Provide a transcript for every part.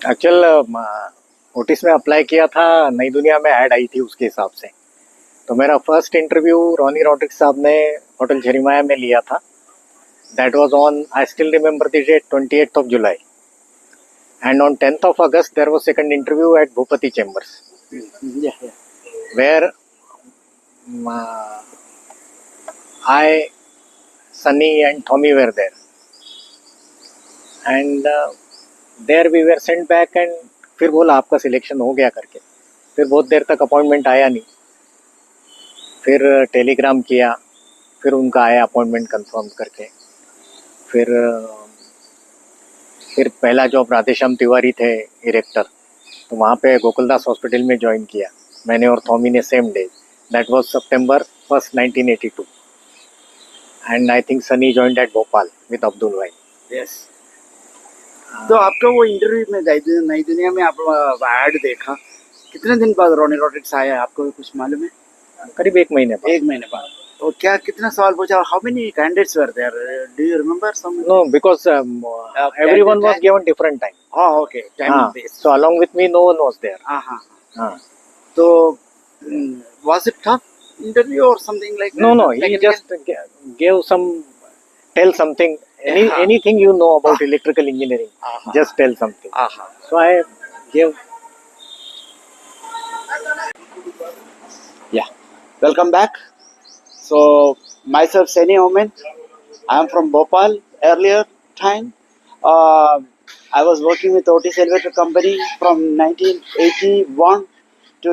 Actual Otis में apply किया था, नई दुनिया में ऐड आई थी उसके हिसाब से। तो मेरा फर्स्ट इंटरव्यू रॉनी रॉड्रिक्स साहब ने होटल झरिमाया में लिया था। That was on, I still remember the date, 28th of July. And on 10th of August there was second interview at Bhupati Chambers, Yeah. where uh, I, Sunny and Tommy were there. And there we were sent back, and फिर बोला आपका selection हो गया करके। फिर बहुत देर तक appointment आया नहीं। फिर टेलीग्राम किया, फिर उनका आया अपॉइंटमेंट कंफर्म करके। फिर पहला जॉब राधेश्याम तिवारी थे डायरेक्टर, तो वहाँ पे गोकुलदास हॉस्पिटल में ज्वाइन किया मैंने और थॉमी ने same day. That was September 1st, 1982. And I think Sunny joined at Bhopal with Abdul bhai. Yes. तो आपका वो इंटरव्यू में नई दुनिया में आप ऐड देखा, कितने दिन बाद रॉनी रॉड्रिक्स आया, आपको कुछ मालूम है? करीब 1 महीने बाद। 1 महीने बाद। तो क्या कितना सवाल पूछा? How many candidates were there? Do you remember some? No, because everyone was given different time. Okay, time based. So along with me, no one was there. हाँ। तो was it tough interview or something like that? No, he just gave tell something, anything you know about electrical engineering, just tell something. So I gave. Yeah. Welcome back. So myself Seni Omen. I am from Bhopal. Earlier time, I was working with Otis Elevator Company from 1981 to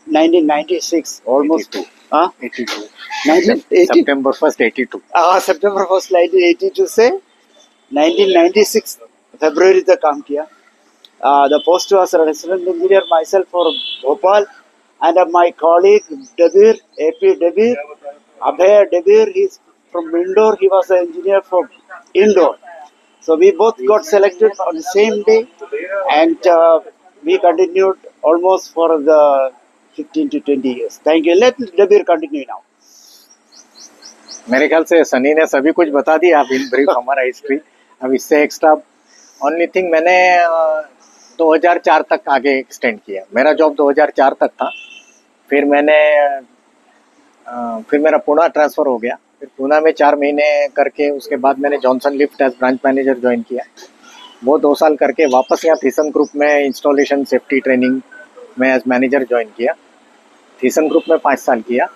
1996, almost. 82. 82. 1980. September 1st, 82. September 1st, 1982 से 1996 February तक काम किया. The post was a resident engineer myself for Bhopal, and my colleague Debir, AP Debir, Abhay Debir, he's from Indore, he was an engineer for Indore. So we both got selected on the same day, and we continued almost for the 15 to 20 years. Thank you. Let Debir continue now. मेरे ख्याल से सनी ने सभी कुछ बता दिया अब in brief हमारा हिस्ट्री। अब इससे एक्स्ट्रा ओनली थिंग, मैंने 2004 तक आगे एक्सटेंड किया। मेरा जॉब 2004 तक था। फिर मेरा पुणे ट्रांसफ़र हो गया। फिर पुणे में 4 महीने करके उसके बाद मैंने Johnson lift as branch manager join किया। वो 2 साल करके वापस यहाँ थीसन ग्रुप में इंस्टॉलेशन सेफ्टी ट्रेनिंग में एज मैनेजर ज्वाइन किया। थीसन ग्रुप में 5 साल किया।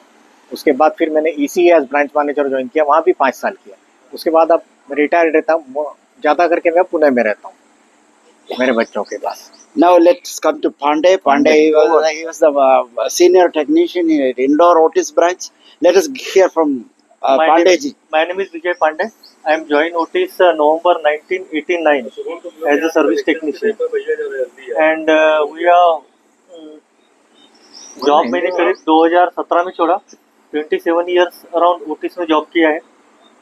उसके बाद फिर मैंने ECE as branch manager join किया, वहाँ भी 5 साल किया। उसके बाद अब रिटायर्ड रहता हूँ, ज़्यादा करके मैं पुणे में रहता हूँ मेरे बच्चों के पास। Now let's come to Pandey. He was the senior technician in Indore Otis branch. Let us hear from Pandey ji. My name is Vijay Pandey. I am joined Otis November 1989 as a service technician. And we are job मैंने करीब 2017 में छोड़ा। 27 years around Otis में job किया है।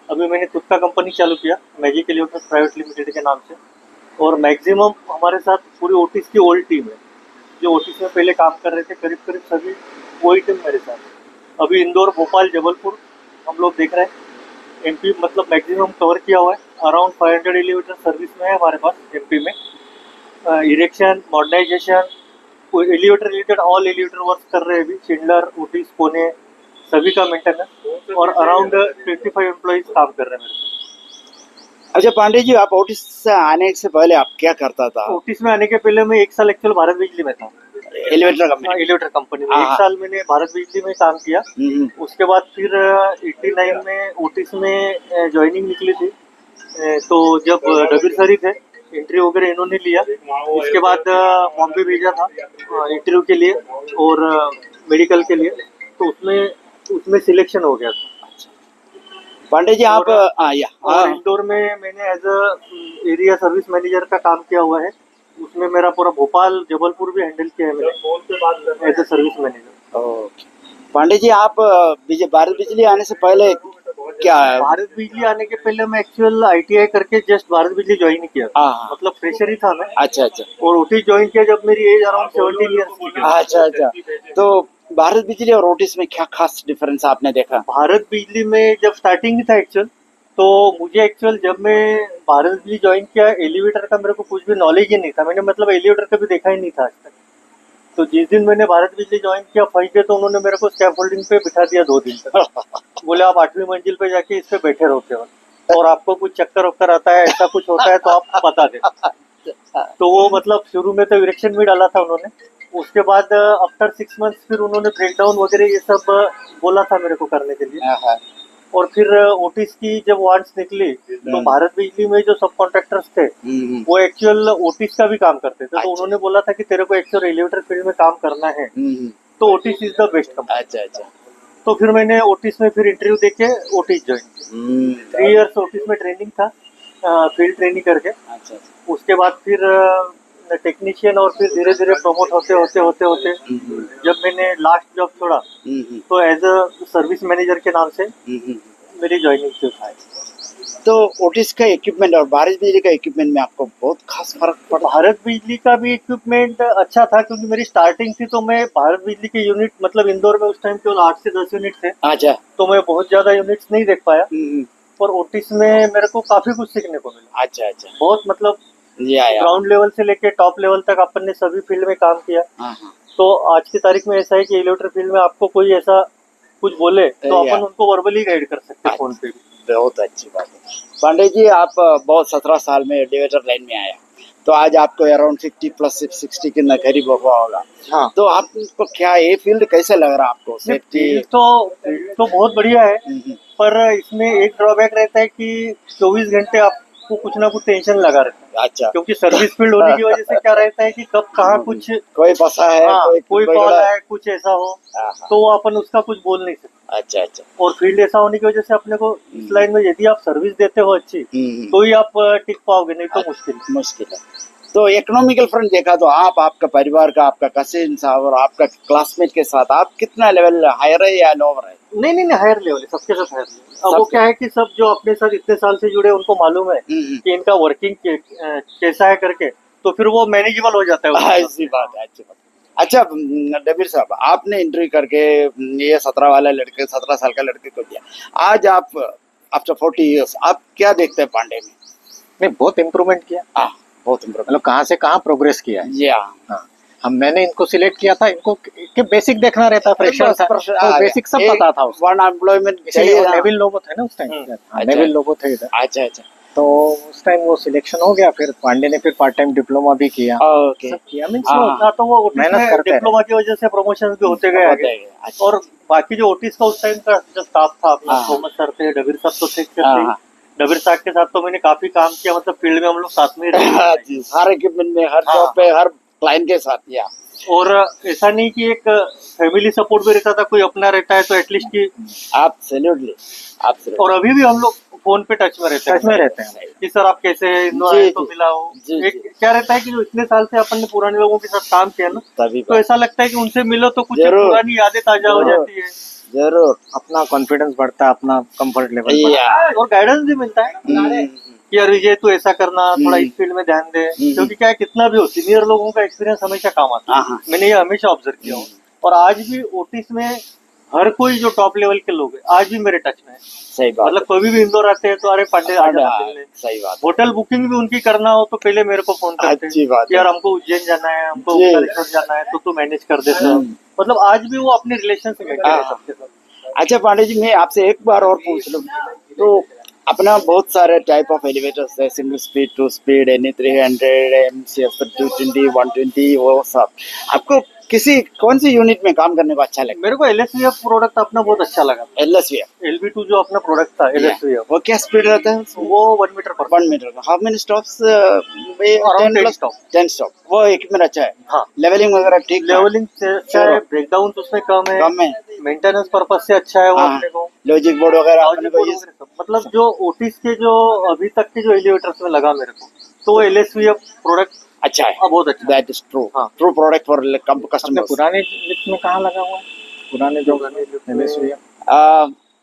अभी मैंने खुद का कंपनी चालू किया, मैजिक एलिवेटर्स प्राइवेट लिमिटेड के नाम से। और मैक्सिमम हमारे साथ पूरी ओटिस की ओल्ड टीम है, जो ओटिस में पहले काम कर रहे थे, करीब करीब सभी वही टीम मेरे साथ। अभी इंदौर, भोपाल, जबलपुर हम लोग देख रहे हैं। MP मतलब मैक्सिमम कवर किया हुआ है। अराउंड 500 एलिवेटर सर्विस में है हमारे पास MP में। Erection, modernisation, elevator related all elevator work कर रहे हैं अभी। चिंडलर, ओटिस, पुणे सभी का मेंटेनेंस। और अराउंड 25 एम्प्लॉइज काम कर रहे हैं मेरे साथ। अच्छा पांडे जी, आप ओटिस से आने से पहले आप क्या करता था? ओटिस में आने के पहले मैं 1 साल एक्चुअल भारत बिजली में था, एलिवेटर कंपनी में। 1 साल मैंने भारत बिजली में काम किया। उसके बाद फिर 89 में ओटिस में ज्वाइनिंग निकली थी। तो जब डबीर सर ही थे, इंटरव्यू वगैरह इन्होंने लिया। इसके बाद बॉम्बे भेजा था इंटरव्यू के लिए और मेडिकल के लिए, तो उसमें सिलेक्शन हो गया था। पांडे जी आप इंदौर में मैंने as a area service manager का काम किया हुआ है। उसमें मेरा पूरा भोपाल, जबलपुर भी हैंडल किया है मैंने as a service manager. Pandey ji आप भारत बिजली आने से पहले क्या? भारत बिजली आने के पहले मैं एक्चुअल ITI करके जस्ट भारत बिजली ज्वाइन किया, मतलब फ्रेशर ही था मैं। अच्छा। और ओटिस ज्वाइन किया जब मेरी एज अराउंड 17 ईयर्स की। अच्छा। तो भारत बिजली और ओटिस में क्या खास डिफरेंस आपने देखा? भारत बिजली में जब स्टार्टिंग ही था एक्चुअल, तो मुझे एक्चुअल जब मैं भारत बिजली ज्वाइन किया, एलिवेटर का मेरे को कुछ भी नॉलेज ही नहीं था। मैंने मतलब एलिवेटर कभी देखा ही नहीं था आज तक। तो जिस दिन मैंने भारत बिजली ज्वाइन किया फर्स्ट डे, तो उन्होंने मेरे को स्कैफ होल्डिंग पे बिठा दिया 2 दिन तक। बोले आप 8वीं मंजिल पे जाके इस पे बैठे रहो केवल, और आपको कुछ चक्कर वक्कर आता है, ऐसा कुछ होता है तो आप बता दे। तो वो मतलब शुरू में तो इरेक्शन भी डाला था उन्होंने। उसके बाद आफ्टर 6 मंथ्स फिर उन्होंने ब्रेकडाउन वगैरह ये सब बोला था मेरे को करने के लिए। और फिर ओटिस की जब वार्ड्स निकली, तो भारत बिजली में जो सब कॉन्ट्रैक्टर्स थे वो एक्चुअल ओटिस का भी काम करते थे। तो उन्होंने बोला था कि तेरे को एक्चुअल एलिवेटर फील्ड में काम करना है तो Otis is the best company. अच्छा। तो फिर मैंने ओटिस में फिर इंटरव्यू देके ओटिस ज्वाइन किया। 3 इयर्स ओटिस में ट्रेनिंग था, फील्ड ट्रेनिंग करके। अच्छा। उसके बाद फिर टेक्नीशियन, और फिर धीरे धीरे प्रमोट होते जब मैंने लास्ट जॉब छोड़ा तो एज अ सर्विस मैनेजर के नाम से मेरी ज्वाइनिंग थी। तो ओटिस का इक्विपमेंट और भारत बिजली का इक्विपमेंट में आपको बहुत खास फर्क पड़ा? भारत बिजली का भी इक्विपमेंट अच्छा था, क्योंकि मेरी स्टार्टिंग थी। तो मैं भारत बिजली के यूनिट, मतलब इंदौर में उस टाइम केवल 8 से 10 यूनिट थे, अच्छा। तो मैं बहुत ज्यादा यूनिट्स नहीं देख पाया। और ओटिस में मेरे को काफी कुछ सीखने को मिला। अच्छा। बहुत मतलब ग्राउंड लेवल से लेके टॉप लेवल तक अपन ने सभी फील्ड में काम किया। तो आज की तारीख में ऐसा है कि एलिवेटर फील्ड में आपको कोई ऐसा कुछ बोले तो अपन उनको वर्बली गाइड कर सकते हैं फोन पे भी। बहुत अच्छी बात है पांडे जी। आप बहुत 17 साल में एलिवेटर लाइन में आया, तो आज आपको अराउंड 50 प्लस 60 के करीब हुआ होगा। हाँ। तो आपको क्या ये फील्ड कैसे लग रहा है आपको? सेफ्टी तो बहुत बढ़िया है, पर इसमें एक ड्रॉबैक रहता है कि 24 घंटे आपको कुछ ना कुछ टेंशन लगा रहता है। अच्छा। क्योंकि सर्विस फील्ड होने की वजह से क्या रहता है कि कब कहाँ कुछ कोई फंसा है, कोई कॉल आए, कुछ ऐसा हो, तो वो अपन उसका कुछ बोल नहीं सकते। अच्छा। और फील्ड ऐसा होने की वजह से अपने को इस लाइन में यदि आप सर्विस देते हो अच्छी तो ही आप टिक पाओगे, नहीं तो मुश्किल है। तो इकोनॉमिकल फ्रंट देखा तो आप, आपका परिवार का, आपका कजिन्स और आपका क्लासमेट के साथ आप कितना लेवल हायर है या लोअर है? नहीं, हायर लेवल है, सबके साथ हायर लेवल। अब वो क्या है कि सब जो अपने साथ इतने साल से जुड़े उनको मालूम है कि इनका वर्किंग कैसा है करके, तो फिर वो मैनेजेबल हो जाता है। ऐसी बात है, अच्छी बात। अच्छा डबीर साहब, आपने इंटरव्यू करके ये 17 साल का लड़के को दिया, आज आप आफ्टर 40 इयर्स आप क्या देखते हैं पांडे में? नहीं, बहुत इम्प्रूवमेंट किया। बहुत इम्प्रूवमेंट, मतलब कहाँ से कहाँ प्रोग्रेस किया है। हाँ। मैंने इनको सिलेक्ट किया था, इनको के बेसिक देखना रहता, फ्रेशर था तो बेसिक सब पता था उसको। वन एम्प्लॉयमेंट इसीलिए नेविल लोगो थे ना उस टाइम, नेविल लोगो थे इधर। अच्छा। तो उस टाइम वो सिलेक्शन हो गया। फिर पांडे ने फिर पार्ट टाइम डिप्लोमा भी किया, सब किया। तो वो मेहनत करते डिप्लोमा की वजह से प्रमोशन भी होते गए आगे। और बाकी जो ओटिस का उस टाइम का जो स्टाफ था अपना, थॉमस सर थे, डबीर साहब तो थे। डबीर साहब के साथ तो मैंने काफी काम किया, मतलब फील्ड में हम लोग साथ में रहे। हर इक्विपमेंट में, हर जॉब पे, हर क्लाइंट के साथ। और ऐसा नहीं कि एक फैमिली सपोर्ट भी रहता था, कोई अपना रहता है तो एटलीस्ट की एब्सोल्युटली। और अभी भी हम लोग फोन पे टच में रहते हैं कि सर आप कैसे हैं, इंदौर आए तो मिला हो। एक क्या रहता है कि जो इतने साल से अपन ने पुराने लोगों के साथ काम किया ना, तो ऐसा लगता है कि उनसे मिलो तो कुछ पुरानी यादें ताजा हो जाती है। जरूर, अपना कॉन्फिडेंस बढ़ता है, अपना कंफर्ट लेवल बढ़ता है, और गाइडेंस भी मिलता है कि यार विजय तू ऐसा करना, थोड़ा इस फील्ड में ध्यान दे। क्योंकि क्या है, कितना भी हो, सीनियर लोगों का एक्सपीरियंस हमेशा काम आता है। मैंने ये हमेशा ऑब्जर्व किया हूँ। और आज भी ओटिस में हर कोई जो टॉप लेवल के लोग हैं आज भी मेरे टच में है। सही बात। मतलब कभी भी इंदौर आते हैं तो अरे पांडे आ जाना। सही बात। होटल बुकिंग भी उनकी करना हो तो पहले मेरे को फोन करते हैं, यार हमको उज्जैन जाना है, हमको ओंकारेश्वर जाना है, तो तू मैनेज कर देते हो। मतलब आज भी वो अपने रिलेशन से मेंटेन है सबके साथ। अच्छा पांडे जी, मैं आपसे एक बार और पूछ लूं तो अपना बहुत सारे टाइप ऑफ एलिवेटर्स है, single speed, 2 speed, any 300, MCF 220, 120, वो सब। आपको कौन सी यूनिट में काम करने को अच्छा लगा? मेरे को LSVF प्रोडक्ट अपना बहुत अच्छा लगा। LSVF LB2 जो अपना प्रोडक्ट था LSVF, वो क्या स्पीड रहता है? वो 1 मीटर पर 1 मीटर का। How many stops? 10 स्टॉप। वो इक्विपमेंट अच्छा है। हाँ, लेवलिंग वगैरह ठीक, लेवलिंग अच्छा है, ब्रेकडाउन उसमें कम है, मेंटेनेंस पर्पज से अच्छा है वो अपने को। लॉजिक बोर्ड वगैरह अपने को मतलब जो ओटिस के जो अभी तक के जो एलिवेटर्स में लगा मेरे को, तो LSVF प्रोडक्ट अच्छा है, बहुत अच्छा। That is true. True product for customer. पुराने लिस्ट में कहाँ लगा हुआ है? पुराने जो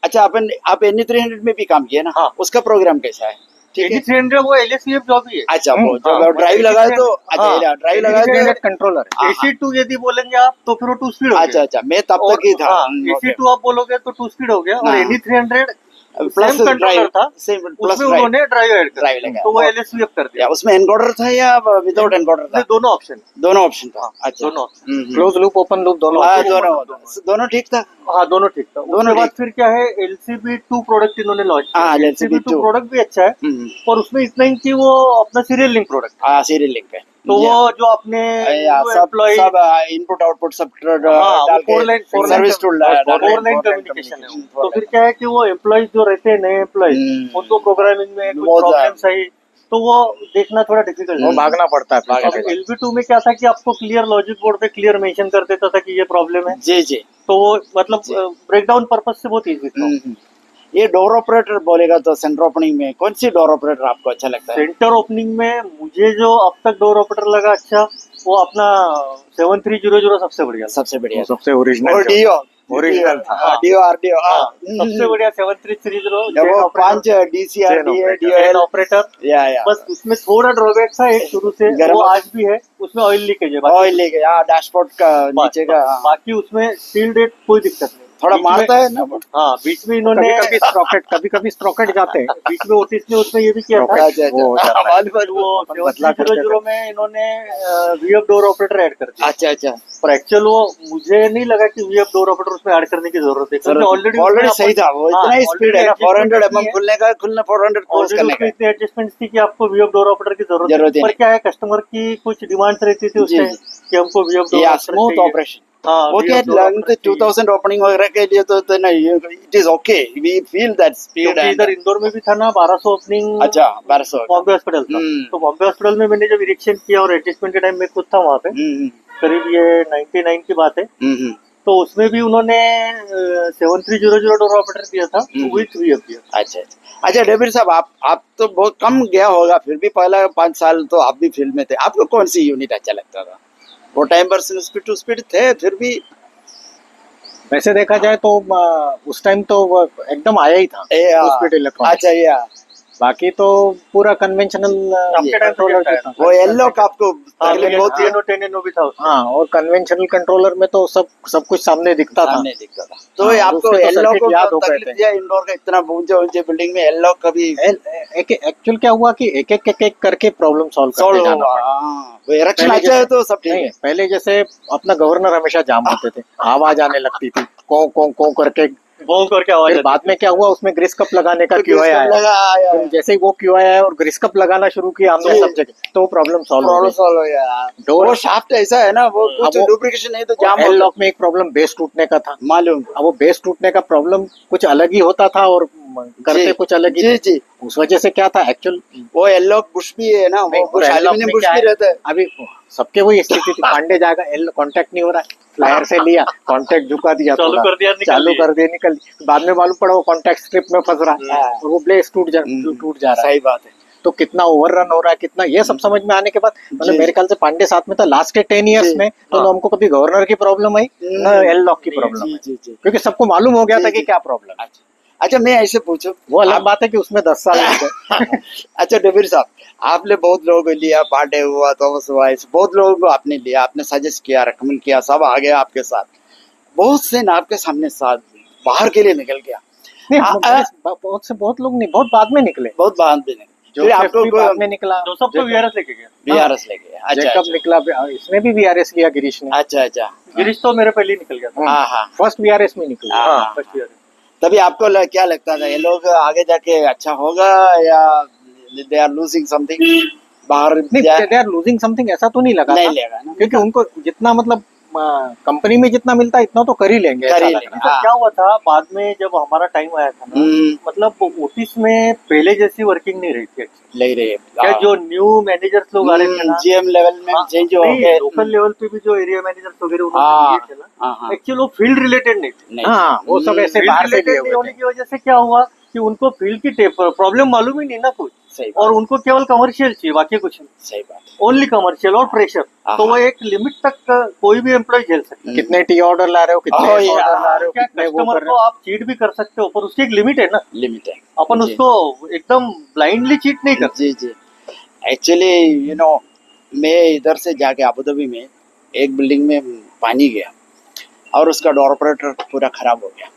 अच्छा, आप एनी 300 में भी काम किया ना? हाँ। उसका प्रोग्राम कैसा है? एनी 300 वो LSVF जॉब ही है। अच्छा, वो जब ड्राइव लगाए तो ड्राइव लगाए कंट्रोलर है। AC2 यदि बोलेंगे आप तो फिर वो 2 स्पीड हो गया। अच्छा, मैं तब तक ही था। AC2 आप बोलोगे तो 2 स्पीड हो गया। और एनी 300 प्लस सेम कंट्रोलर था, सेम प्लस उसमें उन्होंने ड्राइव ऐड कर ड्राइव दिया, लगा। तो वो LSVF कर दिया। या उसमें एनकोडर था या विदाउट एनकोडर था? दोनों ऑप्शन, दोनों ऑप्शन था। अच्छा, दोनों option। Close loop open loop दोनों हाँ, option। दोनों दोनों ठीक था। हाँ दोनों ठीक था। दोनों उसके बाद ठीक। फिर क्या है, LCB2 प्रोडक्ट इन्होंने लॉन्च हाँ, किया। LCB2 LCB2 प्रोडक्ट भी अच्छा है, हम्म, और उसमें इतना ही कि वो अपना सीरियल लिंक प्रोडक्ट, हाँ सीरियल लिंक है। तो वो जो अपने या सब एम्प्लॉय, सब इनपुट आउटपुट सब हाँ डाल के 4 लाइन सर्विस टूल कम्युनिकेशन है वो। तो फिर क्या है कि वो एम्प्लॉयज जो रहते हैं, नए एम्प्लॉयज, हम्म। उनको प्रोग्रामिंग में कुछ बहुत प्रॉब्लम्स आई, तो वो देखना थोड़ा डिफिकल्ट वो है। भागना पड़ता है भागना फिर। अब LB2 में क्या था कि आपको क्लियर लॉजिक बोर्ड पे क्लियर मेंशन कर देता था कि ये प्रॉब्लम है, जी जी। तो वो मतलब जी। ब्रेकडाउन पर्पज से बहुत इजी था। ये डोर ऑपरेटर बोलेगा तो सेंटर ओपनिंग में कौन सी डोर ऑपरेटर आपको अच्छा लगता है? सेंटर ओपनिंग में मुझे जो अब तक डोर ऑपरेटर लगा अच्छा, वो अपना 7300 सबसे बढ़िया था। सबसे बढ़िया वो सबसे ओरिजिनल और डीओ ओरिजिनल था। हाँ। डीओ आरडीओ हाँ, सबसे बढ़िया 7330 वो 5 डीसीआर चेन ऑपरेटर। या बस उसमें थोड़ा ड्रॉबैक था एक शुरू से, गर्म वो होता- आज भी है, उसमें ऑयल लीकेज है। ऑयल लेके डैशबोर्ड का नीचे का बाकी उसमें स्टील रेट कोई दिक्कत नहीं। थोड़ा बीच में- मारता है ना। हाँ, बीच में इन्होंने कभी कभी स्प्रॉकेट जाते हैं। बीच में ओटिस ने उसमें ये भी किया था, अच्छा अच्छा वो हो जाता है। वो अपन बदला करते 7300 में इन्होंने VF डोर ऑपरेटर ऐड कर दिया। अच्छा अच्छा पर एक्चुअल वो मुझे नहीं लगा कि VF डोर ऑपरेटर उसमें ऐड करने की जरूरत है, क्योंकि ऑलरेडी सही था वो। इतना ही स्पीड है ना, 400 mm खुलने का 400 क्रॉस करने का। इतने एडजस्टमेंट थी कि आपको VF डोर ऑपरेटर की जरूरत जरूरत ही है। पर नहीं। क्या है, कस्टमर की कुछ डिमांड्स रहती थी उस जी, टाइम जी। कि हमको VF डोर या ऑपरेटर स्मूथ चाहिए। ऑपरेशन हाँ, वो क्या VF डोर लेंथ ऑपरेटर चाहिए। 2000 ओपनिंग वगैरह के लिए तो ना it is okay, we feel that speed. क्योंकि इधर इंदौर में भी था ना 1200 ओपनिंग। अच्छा 1200 बॉम्बे हॉस्पिटल था, तो बॉम्बे हॉस्पिटल में मैंने जब निरीक्षण किया और एडजस्टमेंट के टाइम में खुद था वहाँ पे, करीब ये 99 की बात है, तो उसमें भी उन्होंने 7300 डोर ऑपरेटर दिया था विथ VF दिया। अच्छा अच्छा अच्छा डेविड साहब, आप तो बहुत कम गया होगा, फिर भी पहला 5 साल तो आप भी फील्ड में थे। आपको कौन सी यूनिट अच्छा लगता था? वो टाइम पर स्पीड टू स्पीड थे, फिर भी वैसे देखा जाए तो उस टाइम तो वो एकदम आया ही था स्पीड इलेक्ट्रॉनिक्स। अच्छा या बाकी तो पूरा कन्वेंशनल आपके टाइम कंट्रोलर पे जो था। वो येलो का आपको तकलीफ बहुत थी। 10 भी था उसमें। हाँ, और कन्वेंशनल कंट्रोलर में तो सब कुछ सामने दिखता था। सामने दिखता था। तो हाँ, आपको उसके तो येलो circuit को याद हो गए तकलीफ थे। दिया इंडोर का इतना ऊंचे ऊंचे बिल्डिंग में येलो कभी एक्चुअल क्या हुआ कि एक एक करके प्रॉब्लम सॉल्व करते सॉल्व जाना हुआ? पड़ा। इरेक्शन पहले अच्छा है जैसे- तो सब ठीक नहीं, है। पहले जैसे अपना गवर्नर हमेशा जाम होते थे, आवाज आने लगती थी को करके। वो करके आवाज फिर आती बाद में क्या हुआ, उसमें ग्रीस कप लगाने का तो क्यों किसको आया। लगा आया? तो जैसे ही वो क्यों आया और ग्रीस कप लगाना शुरू किया हमने जी। सब जगह, तो प्रॉब्लम सॉल्व हो प्रॉब्लम गई। सॉल्व हो गया। डोर- वो शाफ्ट ऐसा है ना, वो कुछ वो- डुप्लीकेशन नहीं तो जाम एल हो लॉक में एक प्रॉब्लम बेस टूटने का था। मालूम। अब वो बेस टूटने का प्रॉब्लम कुछ अलग ही होता था और करते जी, कुछ अलग ही जी थे। जी। उस वजह से क्या था एक्चुअल, वो येलो बुश भी है ना, वो बुश एल्यूमिनियम बुश भी रहता है। अभी सबके वही स्थिति थी। पांडे जाएगा, कांटेक्ट नहीं हो रहा है, फ्लायर से लिया, कांटेक्ट झुका दिया, चालू थोड़ा कर दिया, निकल चालू लिए। कर दिया, निकल लिए। बाद में मालूम पड़ा वो कांटेक्ट स्ट्रिप में फंस रहा है और वो ब्लेस टूट जा रहा है। सही बात है। तो कितना ओवर रन हो रहा है, कितना, ये सब समझ में आने के बाद मतलब जी, मेरे ख्याल से पांडे साथ में था लास्ट के 10 ईयर्स जी, में, तो ना हमको कभी गवर्नर की प्रॉब्लम आई ना एल लॉक की प्रॉब्लम जी आई, जी जी। क्योंकि सबको मालूम हो गया जी, था कि जी। क्या प्रॉब्लम है। अच्छा मैं ऐसे पूछूं, वो अलग बात है कि उसमें 10 साल लग गए। अच्छा डेविड साहब, आपने बहुत लोगों को लिया, पांडे हुआ, थॉमस हुआ, ऐसे बहुत लोगों को आपने लिया, आपने सजेस्ट किया, रेकमेंड किया, सब आ गया आपके साथ। बहुत से ना आपके सामने साथ बाहर के लिए निकल गया। नहीं, बहुत लोग नहीं, बहुत बाद में निकले। बहुत बाद में जो फिर आपको आपको बाद में निकला, जो सब तो VRS लेके गया। बीआरएस लेके। अच्छा जेकब अच्छा निकला, इसने भी VRS लिया, गिरीश ने। अच्छा अच्छा। गिरीश तो मेरे पहले ही निकल गया था। हाँ हाँ। फर्स्ट VRS में निकला। हाँ, हाँ, फर्स्ट ईयर। तभी आपको क्या लगता था, ये लोग आगे जाके अच्छा होगा या दे आर लूजिंग समथिंग? बाहर नहीं, दे आर लूजिंग समथिंग ऐसा तो नहीं लगा नहीं था, लेगा ना, क्योंकि उनको जितना मतलब कंपनी में जितना मिलता है इतना तो कर ही लेंगे, कर ऐसा ही लग लेंगे। रहा है। तो क्या हुआ था बाद में जब हमारा टाइम आया था ना, मतलब ओटिस में पहले जैसी वर्किंग नहीं रही थी actually। ले रहे क्या जो न्यू मैनेजर्स लोग आ रहे थे ना, जीएम लेवल में चेंज हो गए। लोकल लेवल पे भी जो एरिया मैनेजर्स वगैरह हाँ, उन्होंने लिए थे ना, हाँ, हाँ, एक्चुअली वो फील्ड रिलेटेड नहीं थे। नहीं। हाँ, वो सब ऐसे फील्ड बाहर से लिए रिलेटेड नहीं हुए होने थे। की वजह से क्या हुआ कि उनको फील्ड की प्रॉब्लम मालूम ही नहीं ना कुछ, सही और बात, उनको केवल कमर्शियल चाहिए, बाकी कुछ नहीं, सही बात। ओनली कमर्शियल और प्रेशर। तो वो एक लिमिट तक कोई भी एम्प्लॉय झेल सकता है। कितने टी ऑर्डर ला रहे हो, कितने ओह, ऑर्डर यार, ला रहे हो, क्या कितने वो कस्टमर कर रहे को हो। आप चीट भी कर सकते हो, पर उसकी एक लिमिट है ना, लिमिट है। अपन जी। उसको एकदम ब्लाइंडली चीट नहीं कर। जी जी। एक्चुअली यू नो, मैं इधर से जाके अबुधाबी में एक बिल्डिंग में पानी गया और उसका डोर ऑपरेटर पूरा खराब हो गया।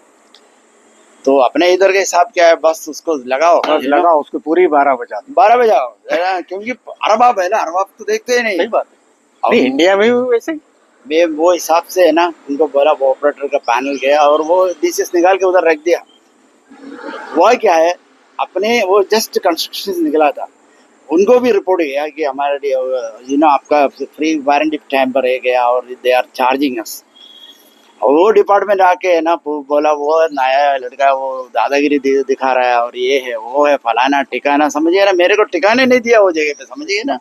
तो अपने इधर के हिसाब क्या है, बस उसको लगाओ, बस लगा उसको पूरी 12 बजा दो। 12 बजाओ, है ना, क्योंकि अरबाब है ना, अरबाब तो देखते ही नहीं। सही बात है। नहीं इंडिया में भी वैसे ही। मैं वो हिसाब से है ना, उनको बोला, वो ऑपरेटर का पैनल गया और वो डिशेस निकाल के उधर रख दिया। वो क्या है, अपने वो जस्ट कंस्ट्रक्शन से निकला था, उनको भी रिपोर्ट गया कि हमारे आपका फ्री वारंटी टाइम पर है गया और दे आर चार्जिंग अस। और वो डिपार्टमेंट आके है ना बोला वो नया लड़का वो दादागिरी दिखा रहा है और ये है वो है फलाना ठिकाना, समझिए ना, मेरे को ठिकाने नहीं दिया वो जगह पे, समझिए ना।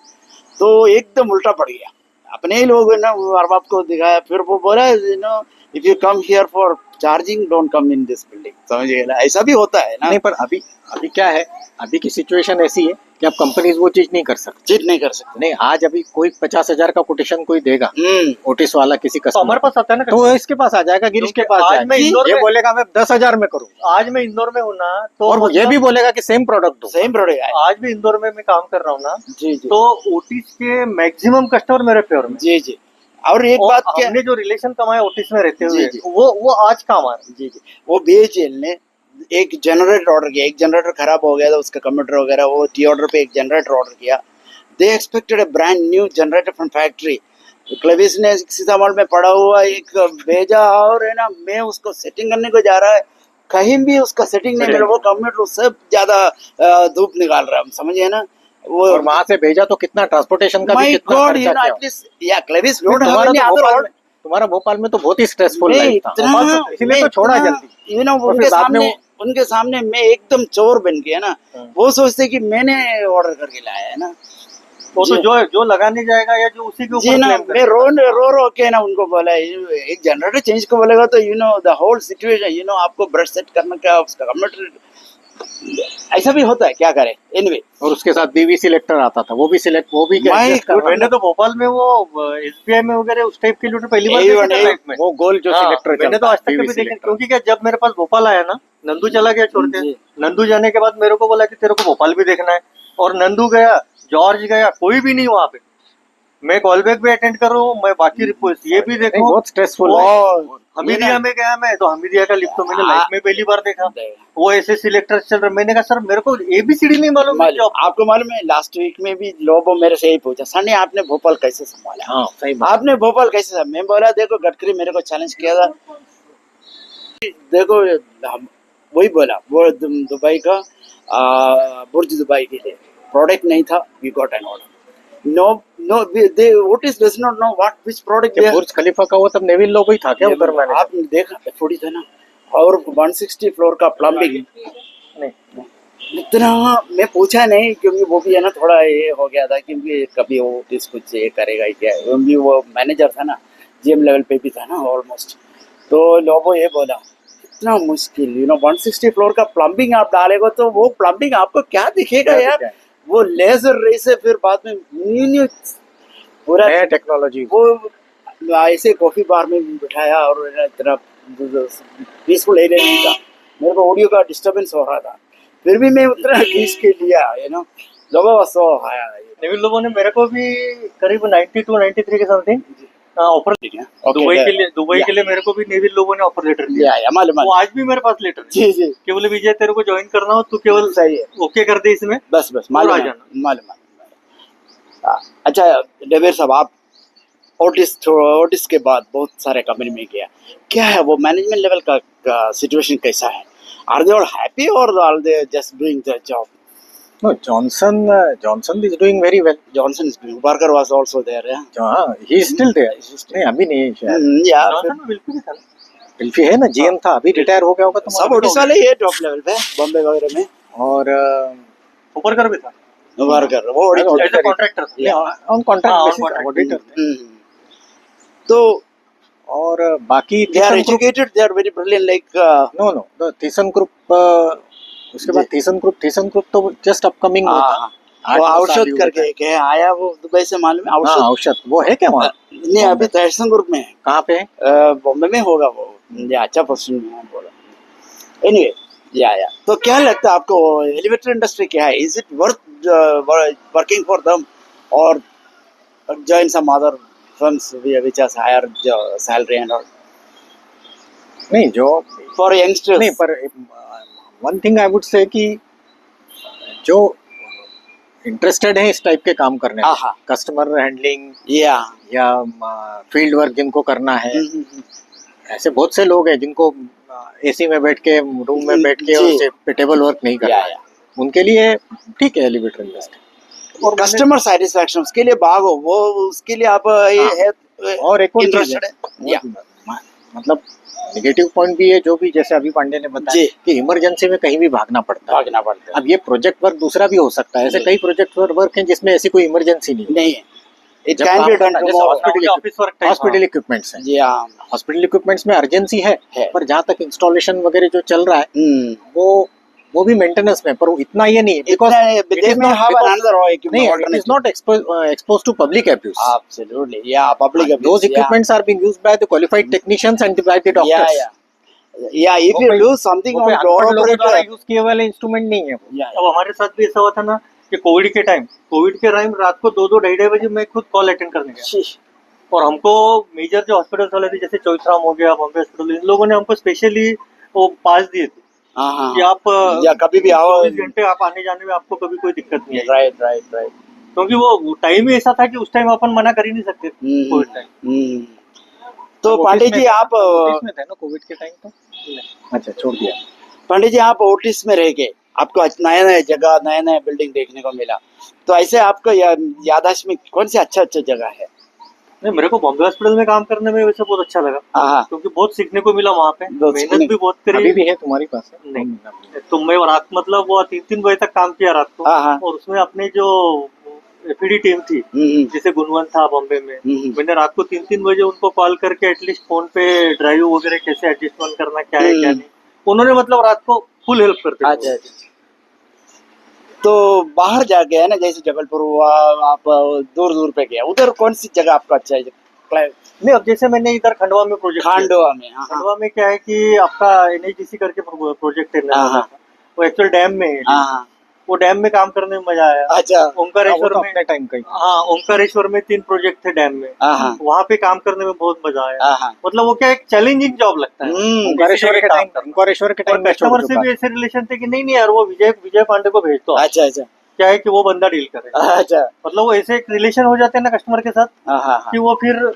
तो एकदम उल्टा पड़ गया, अपने ही लोग है ना वो अरबाब को दिखाया, फिर वो बोला if you come here for charging don't come in this building, समझिए ना, ऐसा भी होता है ना। नहीं पर अभी अभी क्या है, अभी की सिचुएशन ऐसी है कि अब कंपनीज वो चीज नहीं कर सकती। चीट नहीं कर सकते। नहीं आज अभी कोई 50,000 का कोटेशन कोई देगा ओटिस वाला किसी तो कस्टमर हमारे पास आता है ना तो वो इसके पास आ जाएगा, गिरीश के पास आज जाएगा। मैं इंदौर ये में- बोलेगा मैं 10,000 में करूँ आज मैं इंदौर में हूँ ना, तो और वो ये भी बोलेगा कि सेम प्रोडक्ट दो। सेम प्रोडक्ट है। आज भी इंदौर में मैं काम कर रहा हूँ ना, जी जी तो ओटिस के मैक्सिमम कस्टमर मेरे फेवर में। जी जी। और एक और बात क्या, हमने जो रिलेशन कमाया ओटिस में रहते जी, हुए, जी। वो आज काम आ रहा है। जी जी, वो बीएचईएल ने एक जनरेटर ऑर्डर किया, एक जनरेटर खराब हो गया था उसका कंप्यूटर वगैरह, वो टी ऑर्डर पे एक जनरेटर ऑर्डर किया। दे expected a brand new generator from factory. Clavis ने सीतामढ़ी में पड़ा हुआ एक भेजा और है ना, मैं उसको सेटिंग करने को जा रहा है, कहीं भी उसका सेटिंग नहीं मिला, वो कंप्यूटर सब ज्यादा धूप निकाल रहा है, समझिए ना। वो और वहां से भेजा तो कितना ट्रांसपोर्टेशन का भी माय कितना गॉड, खर्चा किया। एटलीस्ट या क्लेविस नहीं, don't have any other order. तुम्हारा भोपाल में तो बहुत ही स्ट्रेसफुल मैं लाइफ था, इतना, इसलिए तो छोड़ा जल्दी। और उनके फिर बाद में सामने उनके सामने मैं एकदम चोर बन गया ना। वो सोचते कि मैंने ऑर्डर करके लाया है ना। वो तो जी। जो लगाने जाएगा या जो उसी के जी ऊपर ना, क्लेम मैं करेगा। रो के ना उनको बोला, एक जनरेटर चेंज को बोलेगा तो द होल सिचुएशन, आपको ब्रश सेट करने का, उसका कंप्यूटर, ऐसा भी होता है, क्या करें। एनीवे, और उसके साथ बीवी सिलेक्टर आता था, वो भी क्या My adjust करना मैंने तो भोपाल में वो एसबीआई में वगैरह उस टाइप के लूटर पहली बार A1, देखे थे लाइफ में। वो गोल जो हाँ, सिलेक्टर मैंने तो आज तक कभी देखे, क्योंकि क्या जब मेरे पास भोपाल आया ना, नंदू चला गया छोड़ के। जी। नंदू जाने के बाद मेरे को बोला कि तेरे को भोपाल भी देखना है, और नंदू गया, जॉर्ज गया, कोई भी नहीं वहां पे। मैं कॉल बैक भी अटेंड कर रहा हूँ, मैं बाकी रिपोर्ट ये भी देखूं। बहुत स्ट्रेसफुल और हमीदिया में गया मैं, तो हमीदिया का लिफ्ट तो मैंने लाइफ में पहली बार देखा। वो ऐसे सिलेक्टर चल रहे, मैंने कहा सर मेरे को एबीसीडी नहीं मालूम है जॉब। आपको मालूम है, लास्ट वीक में भी लोगों मेरे से यही पूछा, सनी आपने भोपाल कैसे संभाला। हाँ सही बात। आपने भोपाल कैसे संभाला। मैं बोला देखो, गडकरी मेरे को चैलेंज किया था, देखो वही बोला, वो दुबई का बुर्ज दुबई के लिए प्रोडक्ट नहीं था, we got an order. No they Otis does not know what which product जब बुर्ज खलीफा का हुआ तब नेविल लोगो ही था क्या उधर मैंने? आपने देखा थोड़ी था ना। और 160 फ्लोर का प्लम्बिंग, नहीं, इतना मैं पूछा नहीं, क्योंकि वो भी है ना थोड़ा ये हो गया था, क्योंकि कभी वो किस कुछ ये करेगा क्या, भी वो मैनेजर था ना, जीएम लेवल पे भी था ना ऑलमोस्ट। तो लोगों ये बोला इतना मुश्किल 160 फ्लोर का प्लम्बिंग आप डालेगा तो वो प्लम्बिंग आपको क्या दिखेगा यार, वो लेजर रे से फिर बाद में न्यू पूरा नया टेक्नोलॉजी। वो ऐसे कॉफी बार में बिठाया और इतना पीसफुल एरिया नहीं था, मेरे को ऑडियो का डिस्टरबेंस हो रहा था, फिर भी मैं उतना खींच के लिया, लोगों का सो आया। नेविल लोगों ने मेरे को भी करीब 92-93 के समथिंग ऑफर दिया दुबई के लिए मेरे को भी नेविल लोगों ने ऑफर लेटर दिया। वो आज भी मेरे पास लेटर जी जी, कि बोले विजय तेरे को ज्वाइन करना हो, तू केवल सही है, ओके कर दे इसमें, बस और आ जाना। मालूम। अच्छा डेविड साहब, आप ओटिस के बाद बहुत सारे कंपनी में गया, क्या है वो मैनेजमेंट लेवल का सिचुएशन कैसा है? आर दे ऑल हैप्पी और are they just doing the job? No, Johnson is doing very well. Johnson is doing. Barker was also there, yeah. हाँ, he is still there. नहीं अभी नहीं है शायद। Yeah. जॉनसन में बिल्कुल ही था ना। बिल्फी है ना, जीएम था, अभी रिटायर हो गया होगा तो सब ओडिशा वाले ये टॉप लेवल पे बॉम्बे वगैरह में। और ऊपर कर भी था, बारकर वो एज अ कॉन्ट्रैक्टर था। On contract basis auditor. तो और बाकी they are educated, they are very brilliant, like know the Thyssen group, उसके बाद थीसन ग्रुप तो जस्ट अपकमिंग होता। वो औषध करके एक है, आया वो दुबई से मालूम है, हाँ औषध वो है क्या वहाँ? नहीं अभी थीसन ग्रुप में है। कहाँ पे है? बॉम्बे में होगा वो, अच्छा पर्सन में बोला। एनीवे या तो क्या लगता है आपको एलिवेटर इंडस्ट्री क्या है? Is it worth working for them or join some other firms which has higher salary and all? नहीं जो for youngsters? नहीं पर one thing I would say कि जो इंटरेस्टेड है इस टाइप के काम करने में, आहा। Customer handling Yeah. या फील्ड वर्क जिनको करना है, हम्म। ऐसे बहुत से लोग हैं जिनको एसी में बैठ के रूम में बैठ के जी। और टेबल वर्क नहीं करना Yeah, है, yeah. उनके लिए ठीक है एलिवेटर इंडस्ट्री। और कस्टमर सेटिस्फैक्शन उसके लिए भागो, वो उसके लिए आप ये हाँ। है और एक और चीज इंटरेस्टेड है। है, मतलब नेगेटिव पॉइंट भी है जो भी, जैसे अभी पांडे ने बताया जी। कि इमरजेंसी में कहीं भी भागना पड़ता है। भागना पड़ता है। अब ये प्रोजेक्ट वर्क दूसरा भी हो सकता है, ऐसे जी। कई प्रोजेक्ट वर्क हैं जिसमें ऐसी कोई इमरजेंसी नहीं है। नहीं है, इट जब कैन काम बी डन करना, जैसे tomorrow. Office work hospital equipments हैं, जी हाँ। हॉस्पिटल इक्विपमेंट्स में अर्जेंसी है, है। पर जहाँ तक इंस्टॉलेशन वगैरह जो चल रहा है वो भी मेंटेनेंस में, पर इतना ये नहीं है because they may have another नहीं, it alternative. is not exposed to public abuse. Absolutely, yeah, public abuse. Those equipments are being used by the qualified technicians and by the doctors. Yeah, if you do something वो on कोई door अनपढ़ लोगों द्वारा operator. Use किए वाले instrument नहीं है वो। Yeah, अब हमारे साथ भी ऐसा हुआ था ना कि कोविड के टाइम रात को 2-2 ढाई बजे मैं खुद कॉल अटेंड करने गया, शीश। और हमको मेजर जो हॉस्पिटल्स वाले थे जैसे चौथराम हो गया, बॉम्बे हॉस्पिटल, इन लोगों ने हमको स्पेशली वो पास दिए थे हाँ कि आप या कभी भी आओ। 24 घंटे आप आने जाने में आपको कभी कोई दिक्कत नहीं है, राइट राइट राइट। क्योंकि वो टाइम ही ऐसा था कि उस टाइम अपन मना कर ही नहीं सकते कोविड टाइम। तो पांडे जी आप ऑफिस में थे ना कोविड के टाइम तो? अच्छा, छोड़ दिया। पांडे जी आप ओटिस में रह गए, आपको नया नया जगह नया नया बिल्डिंग देखने को मिला, तो ऐसे आपको याददाश्त में कौन सी अच्छा अच्छा जगह है? नहीं, मेरे को बॉम्बे हॉस्पिटल में काम करने में वैसे बहुत अच्छा लगा, हाँ। क्योंकि बहुत सीखने को मिला वहाँ पे, बहुत मेहनत सीखने- भी बहुत अभी करी। भी है तुम्हारे पास है? नहीं, तो मैं रात मतलब वो 3-3 बजे तक काम किया रात को, हाँ। और उसमें अपने जो एपीडी टीम थी जैसे गुणवंत था बॉम्बे में, मैंने रात को 3-3 बजे उनको कॉल करके एटलीस्ट फोन पे ड्राइव वगैरह कैसे एडजस्टमेंट करना क्या है क्या नहीं, उन्होंने मतलब रात को फुल हेल्प करते थे। अच्छा अच्छा। तो बाहर जाके है ना, जैसे जबलपुर हुआ, आप दूर दूर पे गया, उधर कौन सी जगह आपको अच्छा है? नहीं, अब जैसे मैंने इधर खंडवा में प्रोजेक्ट खांडवा में। हाँ खंडवा में क्या है कि आपका एनएचडीसी करके प्रोजेक्ट है, हाँ। वो एक्चुअल डैम में है। हाँ। वो डैम में काम करने में मजा आया। अच्छा। ओंकारेश्वर में अपने टाइम का ही। हाँ, ओंकारेश्वर में 3 प्रोजेक्ट थे डैम में, हाँ। वहाँ पे काम करने में बहुत मजा आया। हाँ। मतलब वो क्या एक चैलेंजिंग जॉब लगता है। ओंकारेश्वर के टाइम और कस्टमर से भी ऐसे रिलेशन थे कि नहीं यार वो विजय पांडे को भेज दो। अच्छा अच्छा। क्या है कि वो बंदा डील करे। अच्छा। मतलब वो ऐसे एक रिलेशन हो जाते हैं ना कस्टमर के साथ हाँ। कि वो फिर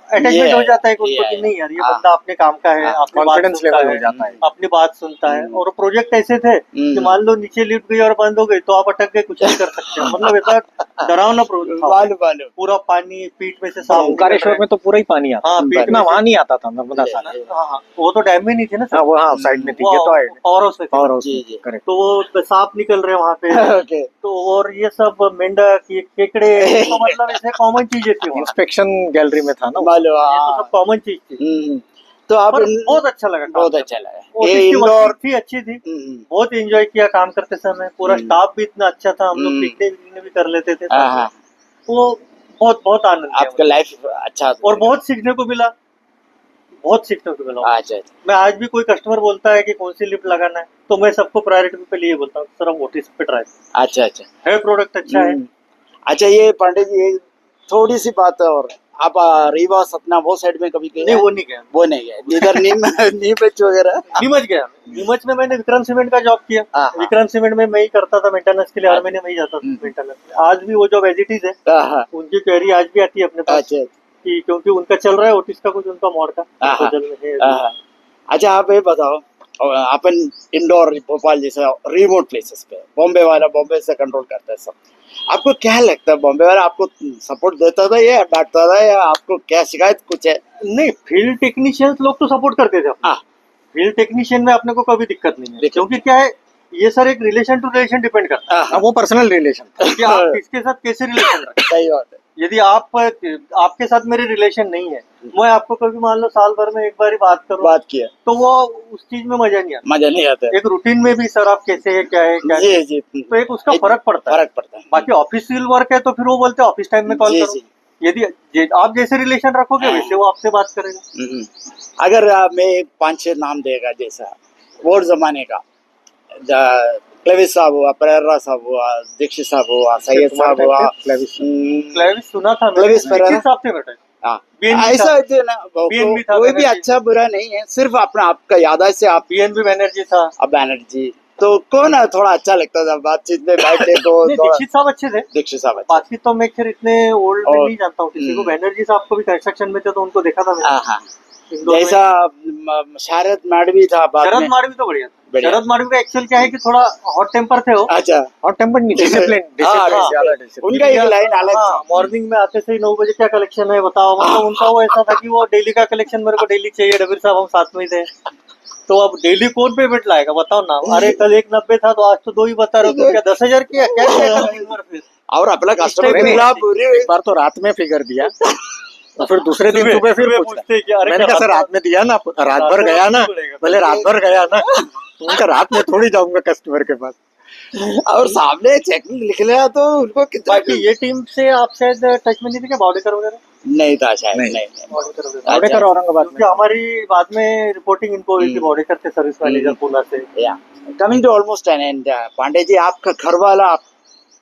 अटैचमेंट हो जाता है कि उनको कि नहीं यार ये बंदा अपने काम का है, अपनी बात कॉन्फिडेंस सुनता लेवल हो है, जाता है। अपनी बात सुनता है। और प्रोजेक्ट ऐसे थे कि मान लो नीचे लिफ्ट गई और बंद हो गई तो आप अटक के कुछ नहीं कर सकते। मतलब ऐसा डरावना प्रोजेक्ट था। मालूम। पूरा पानी पीठ में से साफ ओंकारेश्वर में तो पूरा ही पानी आता हाँ, था, इतना वहाँ नहीं आता था नर्मदा सागर। हाँ, वो तो डैम में नहीं थे ना सर, वो हाँ साइड में थी, ये तो है। पावर हाउस में थे। और जी। करेक्ट। तो वो सांप निकल रहे वहाँ पे ओके। तो, और ये सब मेंढक ये केकड़े तो मतलब ऐसे कॉमन चीजें थी वहाँ। इंस्पेक्शन गैलरी में था ना। मालूम। ये तो सब कॉमन चीज थी। तो आप पर बहुत अच्छा लगा, बहुत अच्छा लगा। ऑफिस ये की इंडोर वर्किंग थी, अच्छी थी, बहुत एंजॉय किया काम करते समय। पूरा स्टाफ भी इतना अच्छा था, हम लोग पिकनिक भी कर लेते थे साथ में। वो बहुत आनंद लिया आपका मुझे। लाइफ अच्छा था। और बहुत सीखने को मिला, बहुत सीखने को मिला। अच्छा। मैं आज भी कोई कस्टमर बोलता है कि कौन सी लिफ्ट लगाना है तो मैं सबको प्रायोरिटी पे लिए बोलता हूँ सर आप ओटिस पे ट्राई अच्छा है, प्रोडक्ट अच्छा है। अच्छा, ये पांडे जी एक थोड़ी सी बात और, आप रीवा सतना वो साइड में कभी गए? नहीं, वो नहीं गया। वो नहीं गए इधर नीमच वगैरह? नीमच गया। नीमच में मैंने विक्रम सीमेंट का जॉब किया। हाँ। विक्रम सीमेंट में मैं ही करता था मेंटेनेंस के लिए, हर महीने मैं ही जाता था मेंटेनेंस। आज भी वो जॉब एज इट इज है, उनकी क्वेरी आज भी आती है अपने पास कि क्योंकि उनका चल रहा है ओटिस का कुछ, उनका मोड का बदल में है। अच्छा, आप ये बताओ, अपन इंडोर भोपाल जैसे रिमोट प्लेसेस पे, बॉम्बे से कंट्रोल करता है सब, आपको क्या लगता है बॉम्बे वाला आपको सपोर्ट देता था या डांटता था, या आपको क्या शिकायत कुछ है? नहीं, फील्ड टेक्नीशियंस लोग तो सपोर्ट करते थे। फील्ड टेक्नीशियन में अपने को कभी दिक्कत नहीं है, क्योंकि क्या है ये सर एक रिलेशन टू रिलेशन डिपेंड करता है। वो पर्सनल रिलेशन कि आप किसके साथ कैसे रिलेशन रखें। सही बात है। यदि आपके साथ मेरे रिलेशन नहीं है, मैं आपको कभी मान लो साल भर में एक बार ही बात किया तो वो उस चीज में मजा नहीं आता। एक रूटीन में भी सर आप कैसे है क्या है क्या है, जी। तो एक उसका फर्क पड़ता है। बाकी ऑफिशियल वर्क है तो फिर वो बोलते हैं ऑफिस टाइम में कॉल करो। यदि आप जैसे रिलेशन रखोगे वैसे वो आपसे बात करेगा। अगर मैं 5-6 नाम देगा, जैसा वो जमाने का क्लेविस साहब हुआ, परेरा साहब हुआ, दीक्षित साहब हुआ, सैयद साहब हुआ, क्लेविस सुना था क्लेविस परेरा साहब थे बेटा। हाँ, BNB ऐसा था। होता है ना, BNB था, कोई भी बैनर्जी। अच्छा बुरा नहीं है, सिर्फ अपना आपका यादाश्त से आप BNB बनर्जी था। अब बैनर्जी तो कौन है थोड़ा अच्छा लगता था बातचीत में बैठने को नहीं, थोड़ा दीक्षित साहब अच्छे थे। दीक्षित साहब अच्छा बाकी तो मैं खैर इतने ओल्ड में और नहीं जानता हूँ किसी को। हम्म। बनर्जी साहब को भी कंस्ट्रक्शन में थे तो उनको देखा था मैंने हाँ इंदौर में। जैसा शरद माडवी था बाद शरद में माडवी तो बढ़िया था। बढ़िया। शरद माडवी का एक्चुअल क्या है कि थोड़ा हॉट टेम्पर थे वो। अच्छा और टेम्पर नहीं, डिसिप्लिन हाँ, डिसिप्लिन ज्यादा डिसिप्लिन। उनका एक लाइन अलग हाँ, थी। मॉर्निंग में आते से ही 9 बजे क्या कलेक्शन है बताओ। मतलब उनका वो ऐसा था कि वो डेली का कलेक्शन मेरे को डेली चाहिए। डबीर साहब हम साथ में ही थे तो अब डेली कौन पेमेंट लाएगा बताओ ना। अरे कल 190 था तो आज तो 2 ही बता रहे हो तो क्या 10,000 किया क्या किया कल दिन भर फिर। और अपना कस्टमर नहीं, के नहीं, खिलाफ पूरी एक बार तो रात में फिगर दिया और फिर दूसरे दिन सुबह फिर सुबह पूछता पूछते हैं कि अरे मैंने कल कहा सर रात में दिया ना, रात भर गया ना, पहले रात भर गया ना। उनका रात में थोड़ी जाऊंगा कस्टमर के पास। और सामने चेक लिख लिया तो उनको कितना बाकी ये टीम से आप शायद टच में नहीं थे क्या बॉडेकर वगैरह? नहीं था शायद नहीं। नहीं बॉडेकर वगैरह बॉडेकर औरंगाबाद में। क्योंकि हमारी बाद में रिपोर्टिंग इनको हुई थी। हम्म। बॉडेकर थे सर्विस मैनेजर पूना से। या coming to almost an end Pandey ji आपका घर वाला आप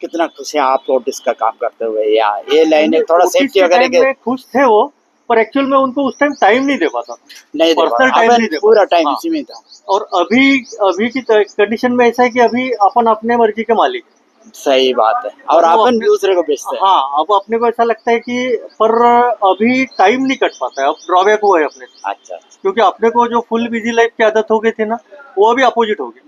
कितना खुश है आप ओटिस का काम करते हुए या ये लाइन थोड़ा ओटिस सेफ्टी के वगैरह टाइम के में खुश थे वो पर एक्चुअल में उनको उस टाइम टाइम नहीं दे पाता। नहीं दे पर्सनल पाया। टाइम अपन नहीं दे पूरा पाता। टाइम हाँ। इसी में था और अभी की कंडीशन में ऐसा है कि अभी अपन अपने मर्जी के मालिक हैं। सही बात है और वो अपन अपने- दूसरे को बेचते हैं हाँ, अब अपने को ऐसा लगता है कि पर अभी टाइम नहीं कट पाता है। अब ड्रॉबैक हुआ है अपने से। अच्छा क्योंकि अपने को जो फुल बिजी लाइफ की आदत हो गई थी ना वो अभी अपोजिट हो गई।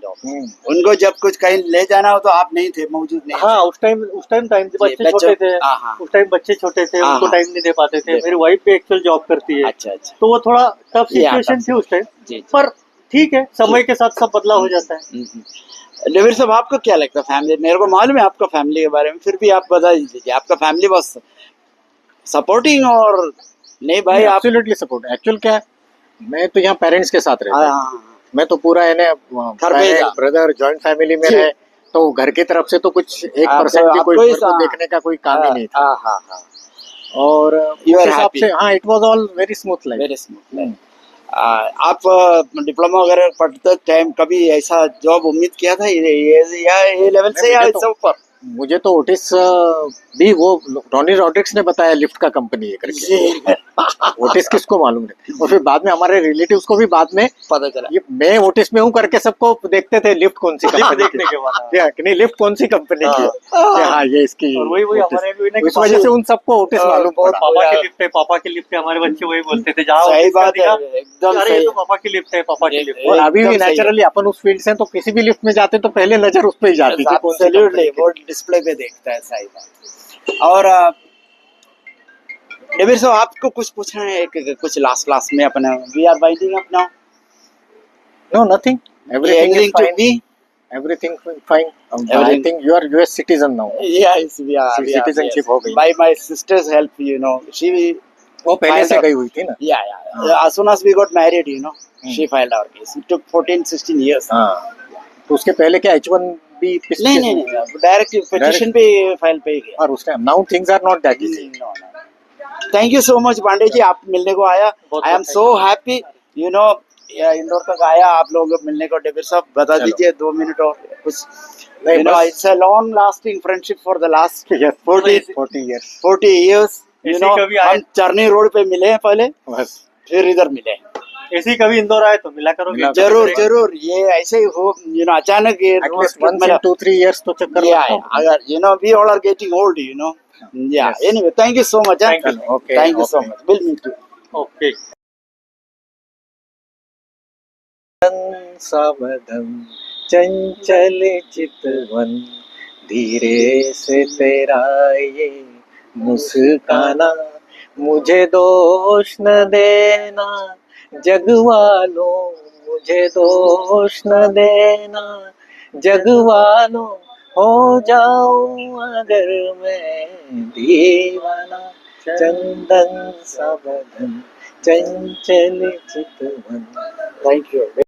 उनको जब कुछ कहीं ले जाना हो तो आप नहीं थे मौजूद नहीं हाँ, उस टाइम टाइम जी, बच्चे छोटे थे। हाँ, हाँ। उस टाइम बच्चे छोटे थे हाँ, उनको हाँ। टाइम नहीं दे पाते थे। देखो। मेरी वाइफ भी एक्चुअल जॉब करती है अच्छा अच्छा तो वो थोड़ा टफ ये आता सिचुएशन थी उस टाइम। जी पर ठीक है, समय के साथ सब बदलाव हो जाता है। डेविड साहब आपको क्या लगता है फैमिली मेरे को मालूम है आपका फैमिली के बारे में फिर भी आप बता दीजिए आपका फैमिली बस सपोर्टिंग और नहीं भाई आप एब्सोल्युटली सपोर्ट। एक्चुअल क्या है, मैं तो यहाँ पेरेंट्स के साथ रहता हूँ। हाँ, मैं तो पूरा है ना घर पे जा। ब्रदर जॉइंट फैमिली में जी। रहे तो घर की तरफ से तो कुछ 1% की आपको कोई ही घर को देखने का कोई काम ही नहीं था। हाँ हाँ हाँ और You उस are हिसाब happy. से हाँ it was all very smooth life. Very smooth आप डिप्लोमा वगैरह पढ़ते टाइम कभी ऐसा जॉब उम्मीद किया था ये लेवल से या इससे ऊपर मुझे तो ओटिस भी वो रॉनी रॉड्रिक्स ने बताया लिफ्ट का कंपनी है करके। जी ओटिस किसको मालूम नहीं। और फिर बाद में हमारे रिलेटिव्स को भी बाद में पता चला ये मैं ओटिस में हूँ करके सबको देखते थे लिफ्ट कौन सी लिफ्ट कंपनी देखने के बाद की है कि नहीं, लिफ्ट कौन सी कंपनी की है कि हाँ ये इसकी और वही Otis। हमारे भी ना कि इस वजह से उन सबको ओटिस मालूम बहुत पड़ा। पापा की लिफ्ट है, पापा की लिफ्ट है। हमारे बच्चे वही बोलते थे जहाँ सही ऑफिस का बात है दिखा, एकदम अरे ये सही तो पापा की लिफ्ट है, पापा की लिफ्ट है। और अभी भी एकदम सही है। नेचुरली अपन उस फील्ड से हैं, तो किसी भी लिफ्ट में जाते तो पहले नजर उस पे ही जाती थी कौन सी Absolutely, कंपनी वो डिस्प्ले पे देखता है सही बात और डेविड साहब आपको कुछ पूछना है कुछ लास्ट में अपना we are winding up now no nothing everything is anything to fine be everything fine. I Everything- think you are US citizen now. yes we are Citizenship हो गई। by my sister's help you know she वो पहले Find से out. गई हुई थी ना। yeah as soon as we got married you know she filed our case it took 14-16 years हाँ तो उसके पहले क्या H1 भी नहीं डायरेक्ट पिटिशन पे फाइल पे ही गया और उस time now things are not that easy. Thank you so much Pandey ji आप मिलने को आया I am so happy you know Indore तक आया आप लोग मिलने को डेविड साहब बता चलो। दीजिए 2 मिनट और कुछ नहीं, यू नो बस- it's a long lasting friendship for the last 40 years 40 years you ऐसे नो कभी आए- हम चरनी रोड पे मिले हैं पहले बस। फिर इधर मिले ऐसे ही कभी इंदौर आए तो मिला करोगे। मिला जरूर जरूर ये ऐसे ही हो यू नो अचानक ये एटलीस्ट वंस इन 2-3 years तो चक्कर yeah, लगता होगा। अगर you know we all are getting old you know yeah Yes. anyway thank you so much Thank you. Okay, thank you so okay. much we'll meet you okay. सावधम चंचल चितवन धीरे से तेरा ये मुस्काना मुझे दोष न देना जग वालों मुझे दोष न देना जग वालों हो जाऊं अगर मैं दीवाना चंदन सावधम चंचल चितवन। thank you